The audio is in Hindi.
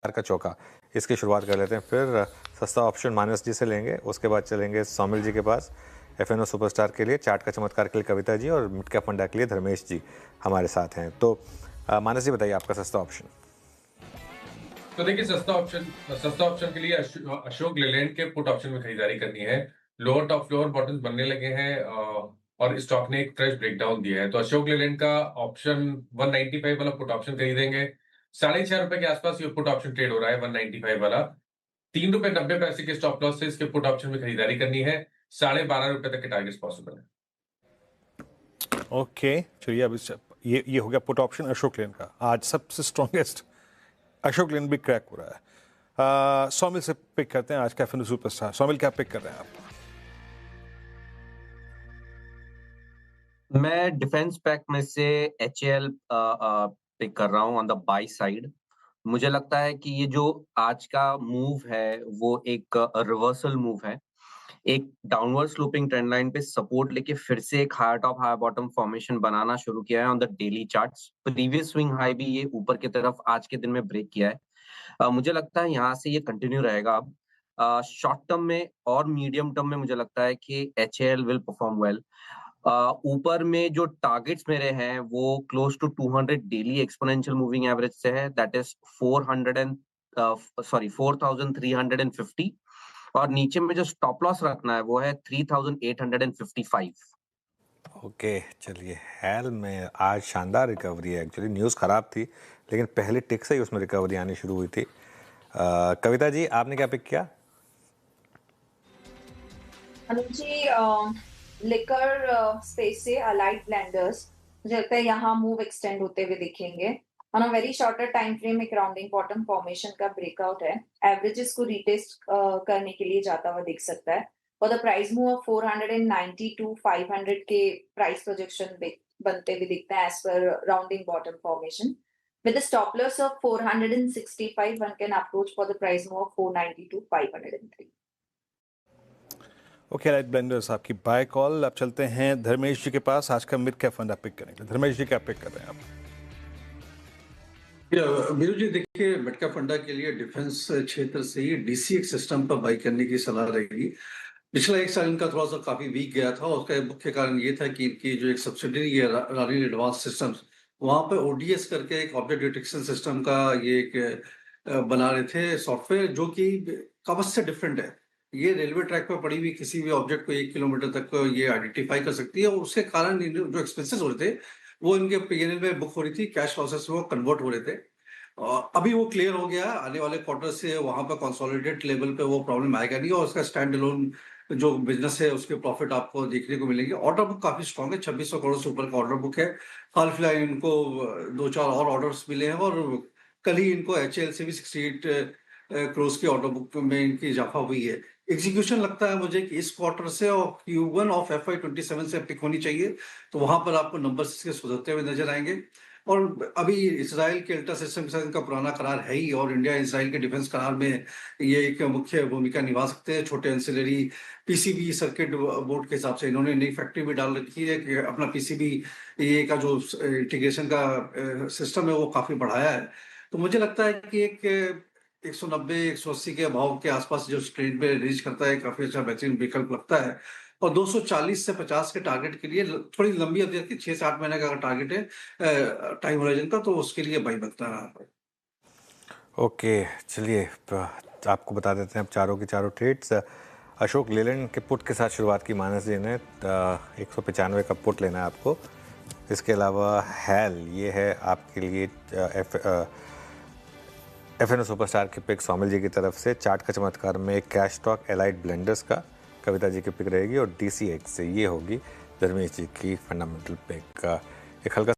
का चौका, इसकी शुरुआत कर लेते हैं। फिर सस्ता ऑप्शन मानस जी से लेंगे, उसके बाद चलेंगे सौमिल जी के पास एफएनओ सुपरस्टार के लिए, चार्ट का चमत्कार के लिए कविता जी और मिड कैप फंडा के लिए धर्मेश जी हमारे साथ हैं। तो मानस जी बताइए आपका सस्ता ऑप्शन। तो देखिए, सस्ता ऑप्शन के लिए अशोक लेलैंड के पुट ऑप्शन में खरीदारी करनी है। लोअर टॉप फ्लोर बॉटम्स बनने लगे हैं और स्टॉक ने एक फ्रेश ब्रेकडाउन दिया है। तो अशोक लेलैंड का ऑप्शन 195 वाला पुट ऑप्शन खरीदेंगे। ₹6.5 के आसपास ये पुट ऑप्शन ट्रेड हो रहा है 195 वाला। ₹3.90 के स्टॉप लॉस से इसके पुट ऑप्शन में खरीदारी करनी है। ₹12.5 तक के टारगेट्स पॉसिबल है। ओके, चलिए अब ये हो गया पुट ऑप्शन अशोक लेन का। आज सबसे स्ट्रॉन्गेस्ट अशोक लेन भी क्रैक हो रहा है। सौमिल से पिक करते हैं आज का एफएनओ सुपरस्टार। सौमिल, क्या पिक कर रहे हैं आप? मैं डिफेंस पैक में से एचएएल पिक कर रहा हूँ ऑन द बाई साइड। मुझे लगता है कि ये जो आज का मूव है वो एक रिवर्सल मूव है। एक डाउनवर्ड स्लोपिंग ट्रेंड लाइन पे सपोर्ट लेके फिर से एक higher top higher bottom formation बनाना शुरू किया है on the daily charts. Previous swing high भी ये ऊपर की तरफ आज के दिन में ब्रेक किया है। मुझे लगता है यहाँ से ये कंटिन्यू रहेगा अब। शॉर्ट टर्म में और मीडियम टर्म में मुझे लगता है कि एचएएल विल परफॉर्म वेल। ऊपर में जो टारगेट्स मेरे हैं वो close to 200 daily exponential moving average से है, दैट इज 4350। और नीचे में जो स्टॉप लॉस रखना है वो है 3855। ओके, चलिए हैल में आज शानदार रिकवरी है। एक्चुअली न्यूज़ ख़राब थी लेकिन पहले टिक से ही उसमें रिकवरी आनी शुरू हुई थी। कविता जी, आपने क्या पिक किया? अनुज जी, लिकर स्पेस से अलाइड ब्लेंडर्स, मुझे लगता है यहाँ मूव एक्सटेंड होते हुए दिखेंगे। On a very shorter time frame एक राउंडिंग बॉटम फॉर्मेशन का ब्रेकआउट है। एवरेजेस को रिटेस्ट करने के लिए जाता हुआ दिख सकता है। और the price move of 490 to 500 के प्राइस प्रोजेक्शन बनते हुए दिखते हैं as per rounding bottom formation. With a stop loss of 465, one can approach for the price move of 490 to 503. Okay, right blenders आपकी बाय कॉल। अब चलते हैं धर्मेश जी के पास आज का मिड कैप फंडा पिक करेंगे। धर्मेश जी, क्या पिक कर रहे हैं आप? मीरू जी, देखिए मिड कैप फंडा के लिए डिफेंस क्षेत्र से ही डीसीएक्स सिस्टम पर बाई करने की सलाह रहेगी। पिछला एक साल इनका थोड़ा सा काफी वीक गया था। उसका मुख्य कारण ये था कि इनकी जो एक सब्सिडरी है रानी एडवांस सिस्टम्स, वहां पे ओडीएस करके एक ऑब्जेक्ट डिटेक्शन सिस्टम का ये एक बना रहे थे सॉफ्टवेयर, जो कि कवच से डिफरेंट है। ये रेलवे ट्रैक पर पड़ी हुई किसी भी ऑब्जेक्ट को 1 किलोमीटर तक ये आइडेंटिफाई कर सकती है और उसके कारण जो एक्सपेंसेस हो रहे थे वो इनके पीएनएल में बुक हो रही थी, कैश लॉसेस वो कन्वर्ट हो रहे थे। अभी वो क्लियर हो गया। आने वाले क्वार्टर से वहां पर कंसोलिडेट लेवल पे वो प्रॉब्लम आएगा नहीं और उसका स्टैंड अलोन जो बिजनेस है उसके प्रॉफिट आपको देखने को मिलेंगे। ऑर्डर बुक काफी स्ट्रॉन्ग है, 2600 करोड़ से ऊपर का ऑर्डर बुक है। हाल फिलहाल इनको 2-4 और ऑर्डर्स मिले हैं और कल ही इनको एचएएल से भी 68 करोड़ की ऑर्डर बुक में इनकी इजाफा हुई है। एग्जीक्यूशन लगता है मुझे कि इस क्वार्टर से और Q1 ऑफ FY27 से पिक होनी चाहिए, तो वहां पर आपको नंबर्स इसके सुधरते हुए नजर आएंगे। और अभी इसराइल के अल्ट्रा सिस्टम के साथ इनका पुराना करार है ही और इंडिया इसराइल के डिफेंस करार में ये एक मुख्य भूमिका निभा सकते हैं। छोटे एंसिलरी पीसीबी सर्किट बोर्ड के हिसाब से इन्होंने नई फैक्ट्री भी डाल रखी है कि अपना पीसीबी ये का जो इंटीग्रेशन का सिस्टम है वो काफी बढ़ाया है। तो मुझे लगता है कि एक 190-180 के भाव के आसपास जो ट्रेड पे रीच करता है काफी अच्छा बेहतरीन विकल्प लगता है। और 240 से 50 के टारगेट के लिए थोड़ी लंबी अवधि की 6 से 8 महीने का अगर टारगेट है टाइम होराइजन का, तो उसके लिए भाई बनता है। ओके, चलिए आपको बता देते हैं अब चारों की चारों ट्रेड्स। अशोक लेलैंड के पुट के साथ शुरुआत की मानस जी ने। 195 का पुट लेना है आपको। इसके अलावा हैल, ये है आपके लिए एफएनओ सुपरस्टार के पिक सौमिल जी की तरफ से। चार्ट का चमत्कार में एक कैश स्टॉक एलाइड ब्लेंडर्स का कविता जी की पिक रहेगी और डीसीएक्स से ये होगी धर्मेश जी की फंडामेंटल पिक। एक हल्का